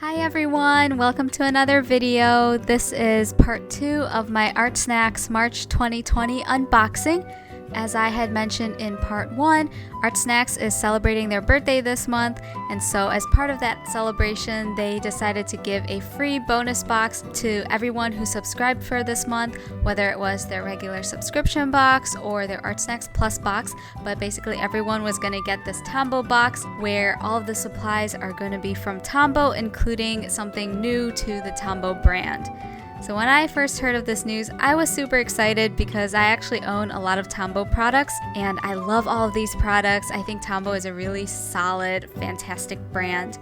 Hi everyone, welcome to another video. This is part 2 of my ArtSnacks March 2020 unboxing. As I had mentioned in part 1, ArtSnacks is celebrating their birthday this month, and so as part of that celebration, they decided to give a free bonus box to everyone who subscribed for this month, whether it was their regular subscription box or their ArtSnacks Plus box, but basically everyone was going to get this Tombow box where all of the supplies are going to be from Tombow, including something new to the Tombow brand. So when I first heard of this news, I was super excited because I actually own a lot of Tombow products and I love all of these products. I think Tombow is a really solid, fantastic brand.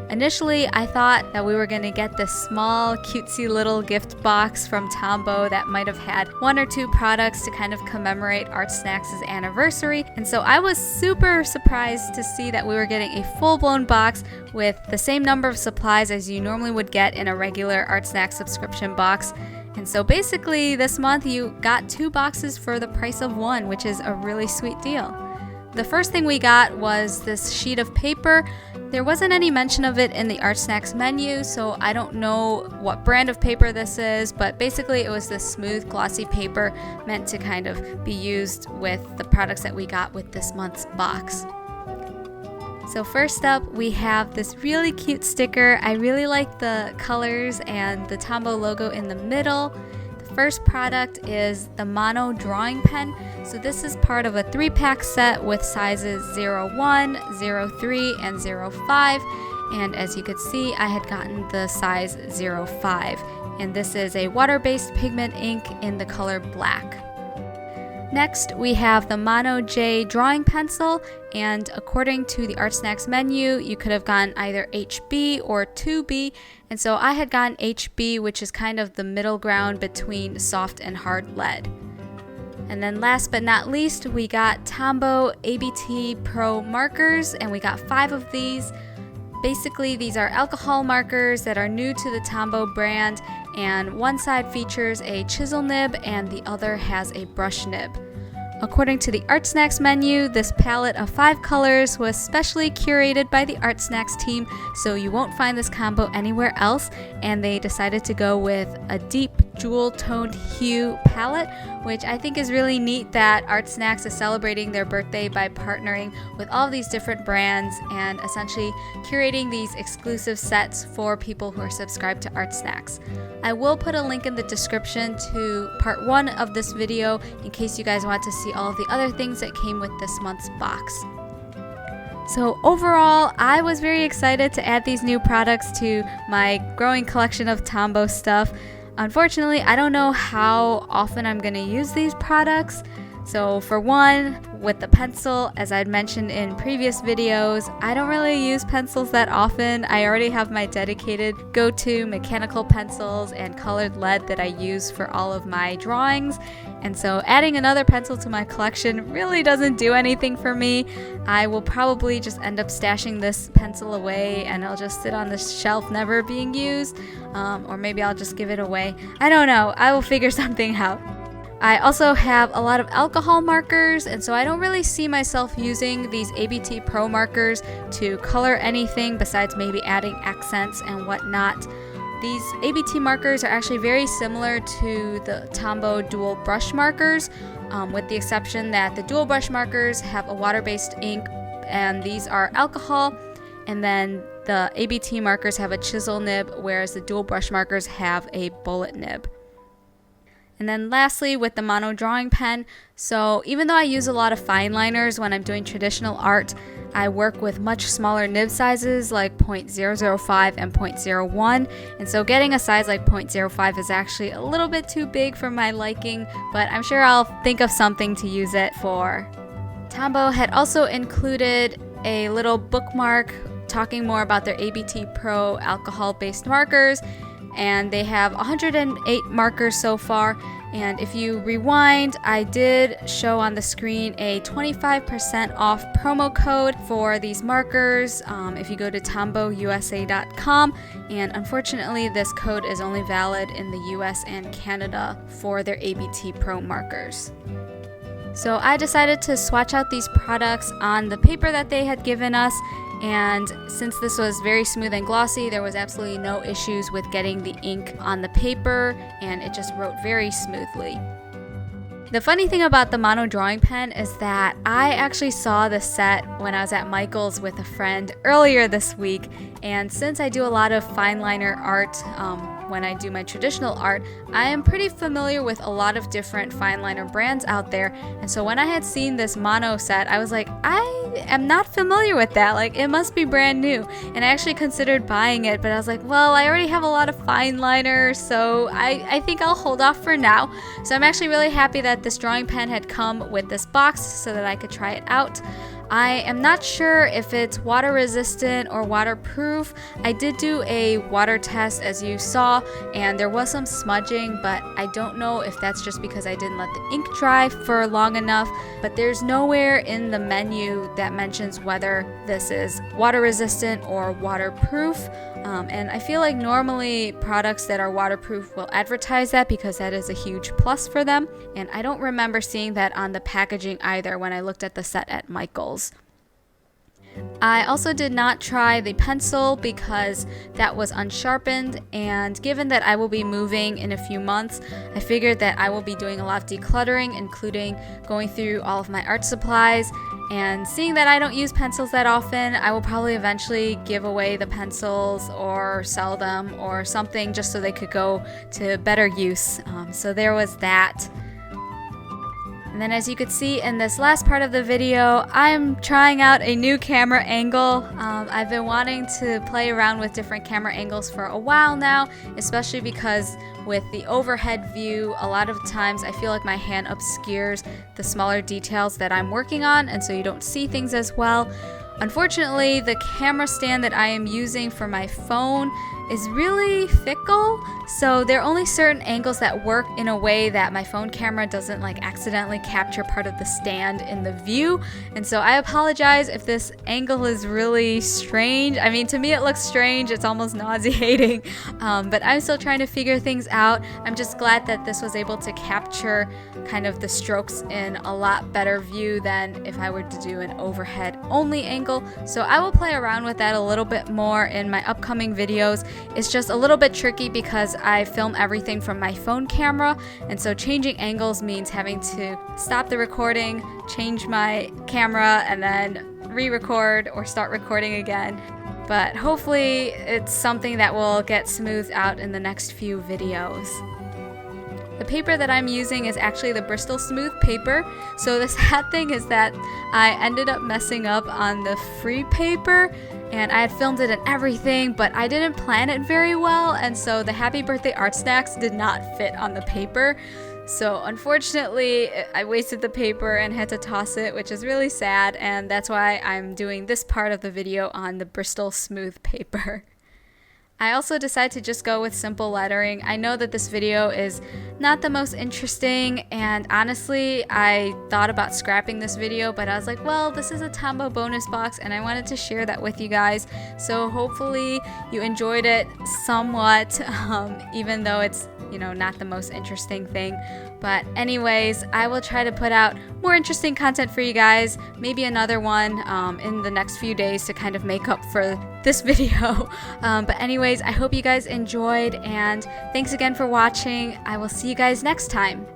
Initially, I thought that we were going to get this small, cutesy little gift box from Tombow that might have had 1 or 2 products to kind of commemorate ArtSnacks' anniversary. And so I was super surprised to see that we were getting a full-blown box with the same number of supplies as you normally would get in a regular ArtSnacks subscription box. And so basically this month you got 2 boxes for the price of 1, which is a really sweet deal. The first thing we got was this sheet of paper. There wasn't any mention of it in the ArtSnacks menu, so I don't know what brand of paper this is, but basically it was this smooth, glossy paper meant to kind of be used with the products that we got with this month's box. So first up, we have this really cute sticker. I really like the colors and the Tombow logo in the middle. The first product is the Mono drawing pen. So this is part of a 3-pack set with sizes 01, 03, and 05. And as you could see, I had gotten the size 05. And this is a water-based pigment ink in the color black. Next, we have the Mono J drawing pencil, and according to the ArtSnacks menu, you could have gotten either HB or 2B, and so I had gotten HB, which is kind of the middle ground between soft and hard lead. And then last but not least, we got Tombow ABT Pro markers, and we got 5 of these. Basically, these are alcohol markers that are new to the Tombow brand, and one side features a chisel nib and the other has a brush nib. According to the ArtSnacks menu, this palette of 5 colors was specially curated by the ArtSnacks team, so you won't find this combo anywhere else, and they decided to go with a deep jewel-toned hue palette, which I think is really neat that ArtSnacks is celebrating their birthday by partnering with all of these different brands and essentially curating these exclusive sets for people who are subscribed to ArtSnacks. I will put a link in the description to part 1 of this video in case you guys want to see all of the other things that came with this month's box. So overall, I was very excited to add these new products to my growing collection of Tombow stuff. Unfortunately, I don't know how often I'm going to use these products. So for one, with the pencil, as I'd mentioned in previous videos, I don't really use pencils that often. I already have my dedicated go-to mechanical pencils and colored lead that I use for all of my drawings. And so adding another pencil to my collection really doesn't do anything for me. I will probably just end up stashing this pencil away and it'll just sit on this shelf never being used. Or maybe I'll just give it away. I don't know. I will figure something out. I also have a lot of alcohol markers, and so I don't really see myself using these ABT Pro markers to color anything besides maybe adding accents and whatnot. These ABT markers are actually very similar to the Tombow dual brush markers, with the exception that the dual brush markers have a water-based ink and these are alcohol, and then the ABT markers have a chisel nib, whereas the dual brush markers have a bullet nib. And then lastly, with the Mono drawing pen, so even though I use a lot of fine liners when I'm doing traditional art, I work with much smaller nib sizes like 0.005 and 0.01, and so getting a size like 0.05 is actually a little bit too big for my liking, but I'm sure I'll think of something to use it for. Tombow had also included a little bookmark talking more about their ABT Pro alcohol-based markers, and they have 108 markers so far. And if you rewind, I did show on the screen a 25% off promo code for these markers if you go to tombowusa.com, and unfortunately this code is only valid in the US and Canada for their ABT Pro markers. So I decided to swatch out these products on the paper that they had given us, And since this was very smooth and glossy, there was absolutely no issues with getting the ink on the paper, and it just wrote very smoothly. The funny thing about the mono drawing pen is that I actually saw the set when I was at Michael's with a friend earlier this week, and since I do a lot of fine liner art when I do my traditional art, I am pretty familiar with a lot of different fine liner brands out there, and so when I had seen this mono set, I was like, I am not familiar with that, like it must be brand new, and I actually considered buying it, but I was like, well, I already have a lot of fine liner, so I think I'll hold off for now. So I'm actually really happy that this drawing pen had come with this box so that I could try it out. I am not sure if it's water resistant or waterproof. I did do a water test as you saw, and there was some smudging, but I don't know if that's just because I didn't let the ink dry for long enough, but there's nowhere in the menu that mentions whether this is water resistant or waterproof. And I feel like normally products that are waterproof will advertise that because that is a huge plus for them. And I don't remember seeing that on the packaging either when I looked at the set at Michael's. I also did not try the pencil because that was unsharpened, and given that I will be moving in a few months, I figured that I will be doing a lot of decluttering, including going through all of my art supplies, and seeing that I don't use pencils that often, I will probably eventually give away the pencils or sell them or something just so they could go to better use. So there was that. And then as you could see in this last part of the video, I'm trying out a new camera angle. I've been wanting to play around with different camera angles for a while now, especially because with the overhead view, a lot of times I feel like my hand obscures the smaller details that I'm working on, and so you don't see things as well. Unfortunately, the camera stand that I am using for my phone is really fickle, so there are only certain angles that work in a way that my phone camera doesn't like accidentally capture part of the stand in the view, and so I apologize if this angle is really strange. I mean, to me it looks strange, it's almost nauseating, but I'm still trying to figure things out. I'm just glad that this was able to capture kind of the strokes in a lot better view than if I were to do an overhead only angle, so I will play around with that a little bit more in my upcoming videos. It's just a little bit tricky because I film everything from my phone camera, and so changing angles means having to stop the recording, change my camera, and then re-record or start recording again. But hopefully it's something that will get smoothed out in the next few videos. The paper that I'm using is actually the Bristol Smooth paper, so the sad thing is that I ended up messing up on the free paper, and I had filmed it and everything, but I didn't plan it very well, and so the Happy Birthday ArtSnacks did not fit on the paper. So unfortunately, I wasted the paper and had to toss it, which is really sad, and that's why I'm doing this part of the video on the Bristol Smooth paper. I also decided to just go with simple lettering. I know that this video is not the most interesting, and honestly, I thought about scrapping this video, but I was like, well, this is a Tombow bonus box, and I wanted to share that with you guys. So hopefully you enjoyed it somewhat, even though it's, you know, not the most interesting thing. But anyways, I will try to put out more interesting content for you guys, maybe another one in the next few days to kind of make up for this video. But anyways, I hope you guys enjoyed, and thanks again for watching. I will see you guys next time.